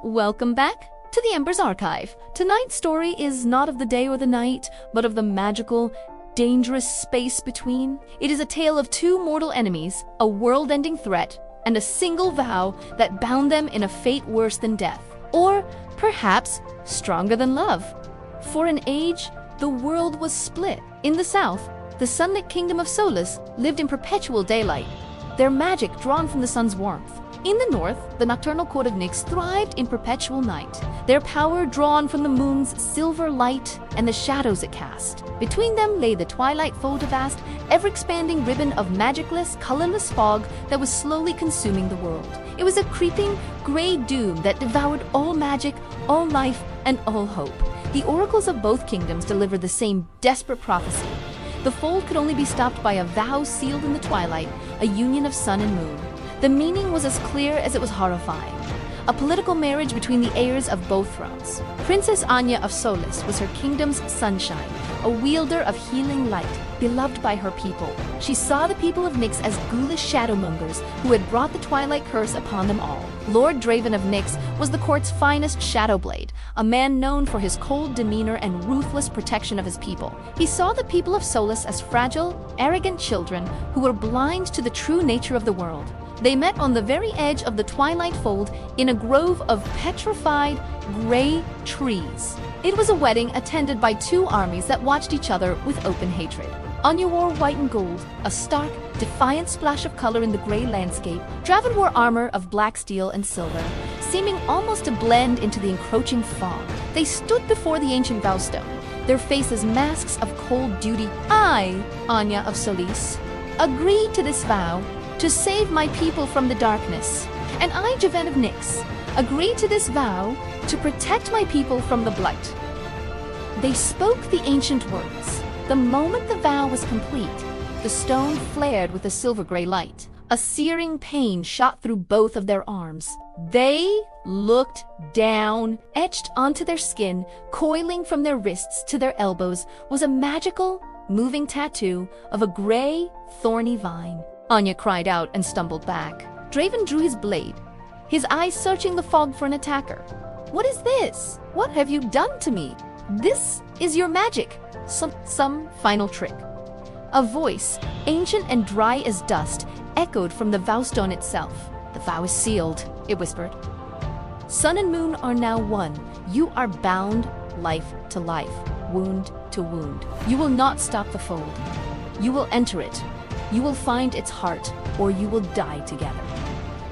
Welcome back to the Embers archive. Tonight's story is not of the day or the night, but of the magical, dangerous space between. It is a tale of two mortal enemies, a world-ending threat, and a single vow that bound them in a fate worse than death. Or perhaps stronger than love. For an age, the world was split. In the south, the Sunlit Kingdom of Solace lived in perpetual daylight, their magic drawn from the sun's warmth. In the north, the Nocturnal Court of Nyx thrived in perpetual night, their power drawn from the moon's silver light and the shadows it cast. Between them lay the Twilight Fold, a vast, ever-expanding ribbon of magicless, colorless fog that was slowly consuming the world. It was a creeping, gray doom that devoured all magic, all life, and all hope. The oracles of both kingdoms delivered the same desperate prophecy. The fold could only be stopped by a vow sealed in the twilight, a union of sun and moon. The meaning was as clear as it was horrifying. A political marriage between the heirs of both thrones. Princess Anya of Solace was her kingdom's sunshine, a wielder of healing light, beloved by her people. She saw the people of Nyx as ghoulish shadowmongers who had brought the Twilight curse upon them all. Lord Draven of Nyx was the court's finest shadowblade, a man known for his cold demeanor and ruthless protection of his people. He saw the people of Solace as fragile, arrogant children who were blind to the true nature of the world. They met on the very edge of the Twilight Fold in a grove of petrified, gray trees. It was a wedding attended by two armies that watched each other with open hatred. Anya wore white and gold, a stark, defiant splash of color in the gray landscape. Draven wore armor of black steel and silver, seeming almost to blend into the encroaching fog. They stood before the ancient vow stone, their faces masks of cold duty. I, Anya of Solace, agree to this vow to save my people from the darkness. And I, Draven of Nyx, agree to this vow to protect my people from the blight. They spoke the ancient words. The moment the vow was complete, the stone flared with a silver-gray light. A searing pain shot through both of their arms. They looked down. Etched onto their skin, coiling from their wrists to their elbows, was a magical, moving tattoo of a gray, thorny vine. Anya cried out and stumbled back. Draven drew his blade, his eyes searching the fog for an attacker. What is this? What have you done to me? This is your magic. Some final trick. A voice, ancient and dry as dust, echoed from the vow stone itself. The vow is sealed, it whispered. Sun and moon are now one. You are bound life to life, wound to wound. You will not stop the fold. You will enter it. You will find its heart, or you will die together.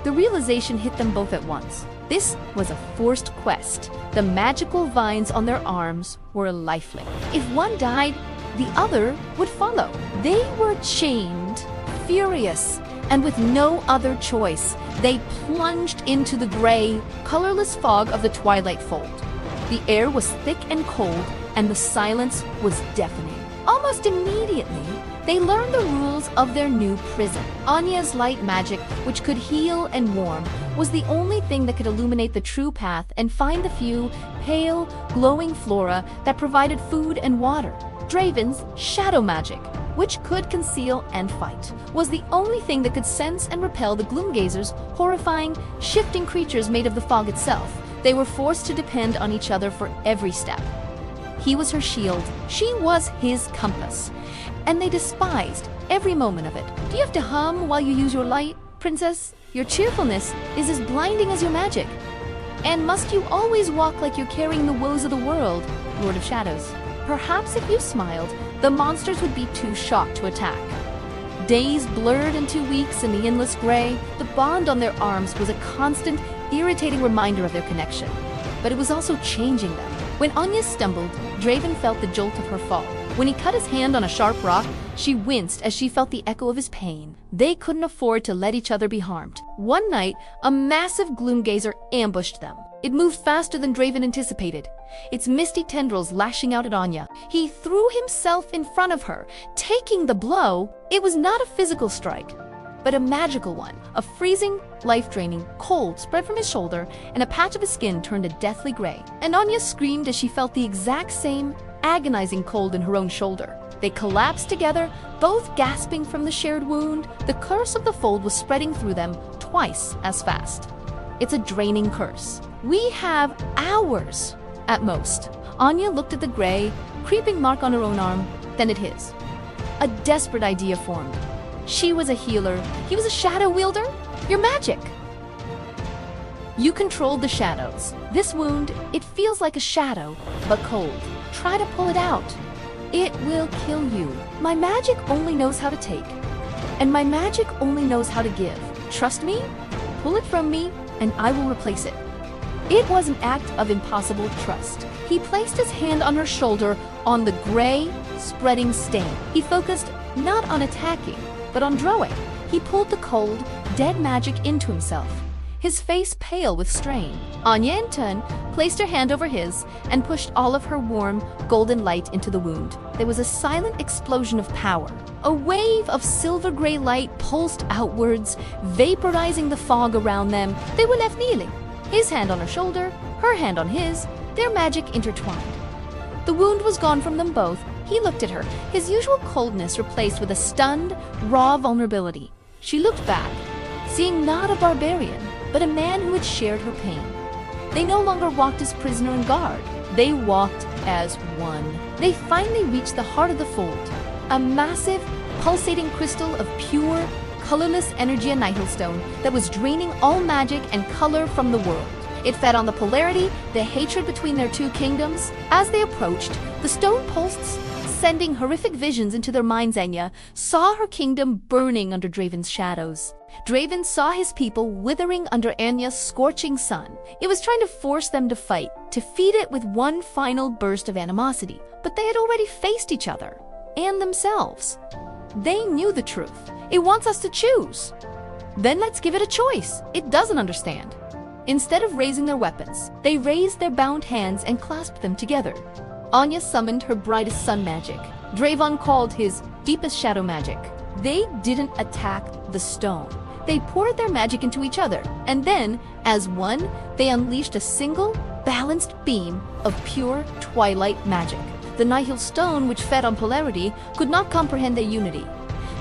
The realization hit them both at once. This was a forced quest. The magical vines on their arms were lifelink. If one died, the other would follow. They were chained, furious, and with no other choice, they plunged into the gray, colorless fog of the Twilight Fold. The air was thick and cold, and the silence was deafening. Almost immediately, they learned the rules of their new prison. Anya's light magic, which could heal and warm, was the only thing that could illuminate the true path and find the few, pale, glowing flora that provided food and water. Draven's shadow magic, which could conceal and fight, was the only thing that could sense and repel the gloomgazers, horrifying, shifting creatures made of the fog itself. They were forced to depend on each other for every step. He was her shield, she was his compass, and they despised every moment of it. Do you have to hum while you use your light, princess? Your cheerfulness is as blinding as your magic. And must you always walk like you're carrying the woes of the world, Lord of Shadows? Perhaps if you smiled, the monsters would be too shocked to attack. Days blurred into weeks in the endless gray, the bond on their arms was a constant, irritating reminder of their connection. But it was also changing them. When Anya stumbled, Draven felt the jolt of her fall. When he cut his hand on a sharp rock, she winced as she felt the echo of his pain. They couldn't afford to let each other be harmed. One night, a massive gloomgazer ambushed them. It moved faster than Draven anticipated, its misty tendrils lashing out at Anya. He threw himself in front of her, taking the blow. It was not a physical strike, but a magical one. A freezing, life-draining cold spread from his shoulder, and a patch of his skin turned a deathly gray. And Anya screamed as she felt the exact same agonizing cold in her own shoulder. They collapsed together, both gasping from the shared wound. The curse of the fold was spreading through them twice as fast. It's a draining curse. We have hours at most. Anya looked at the gray, creeping mark on her own arm, then at his. A desperate idea formed. She was a healer. He was a shadow wielder. You're magic. You controlled the shadows. This wound, it feels like a shadow, but cold. Try to pull it out. It will kill you. My magic only knows how to take, and my magic only knows how to give. Trust me, pull it from me, and I will replace it. It was an act of impossible trust. He placed his hand on her shoulder on the gray, spreading stain. He focused not on attacking, but on drawing. He pulled the cold, dead magic into himself, his face pale with strain. Anya, in turn, placed her hand over his and pushed all of her warm, golden light into the wound. There was a silent explosion of power. A wave of silver-gray light pulsed outwards, vaporizing the fog around them. They were left kneeling, his hand on her shoulder, her hand on his, their magic intertwined. The wound was gone from them both. He looked at her, his usual coldness replaced with a stunned, raw vulnerability. She looked back, seeing not a barbarian, but a man who had shared her pain. They no longer walked as prisoner and guard. They walked as one. They finally reached the heart of the fold, a massive, pulsating crystal of pure, colorless energy and nihilstone that was draining all magic and color from the world. It fed on the polarity, the hatred between their two kingdoms. As they approached, the stone pulsed, sending horrific visions into their minds. Anya saw her kingdom burning under Draven's shadows. Draven saw his people withering under Anya's scorching sun. It was trying to force them to fight, to feed it with one final burst of animosity. But they had already faced each other, and themselves. They knew the truth. It wants us to choose. Then let's give it a choice. It doesn't understand. Instead of raising their weapons, they raised their bound hands and clasped them together. Anya summoned her brightest sun magic. Draven called his deepest shadow magic. They didn't attack the stone. They poured their magic into each other, and then, as one, they unleashed a single, balanced beam of pure twilight magic. The nihil stone, which fed on polarity, could not comprehend their unity.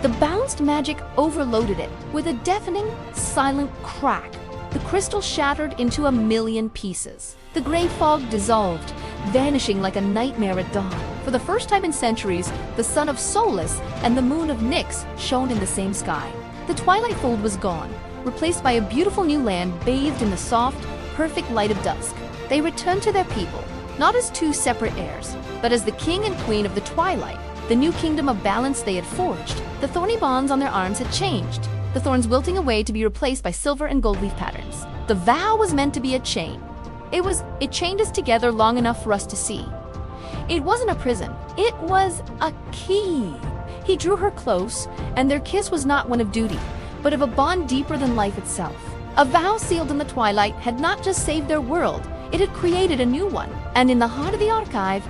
The balanced magic overloaded it with a deafening, silent crack. The crystal shattered into a million pieces. The gray fog dissolved, vanishing like a nightmare at dawn. For the first time in centuries, the sun of Solus and the moon of Nyx shone in the same sky. The Twilight Fold was gone, replaced by a beautiful new land bathed in the soft, perfect light of dusk. They returned to their people, not as two separate heirs, but as the king and queen of the Twilight, the new kingdom of balance they had forged. The thorny bonds on their arms had changed, the thorns wilting away to be replaced by silver and gold leaf patterns. The vow was meant to be a chain. It chained us together long enough for us to see. It wasn't a prison, it was a key. He drew her close, and their kiss was not one of duty, but of a bond deeper than life itself. A vow sealed in the twilight had not just saved their world, it had created a new one. And in the heart of the archive,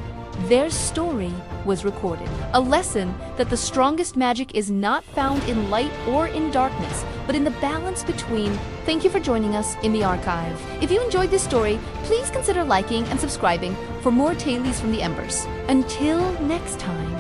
their story was recorded. A lesson that the strongest magic is not found in light or in darkness, but in the balance between. Thank you for joining us in the archive. If you enjoyed this story, please consider liking and subscribing for more Tales from the Embers. Until next time.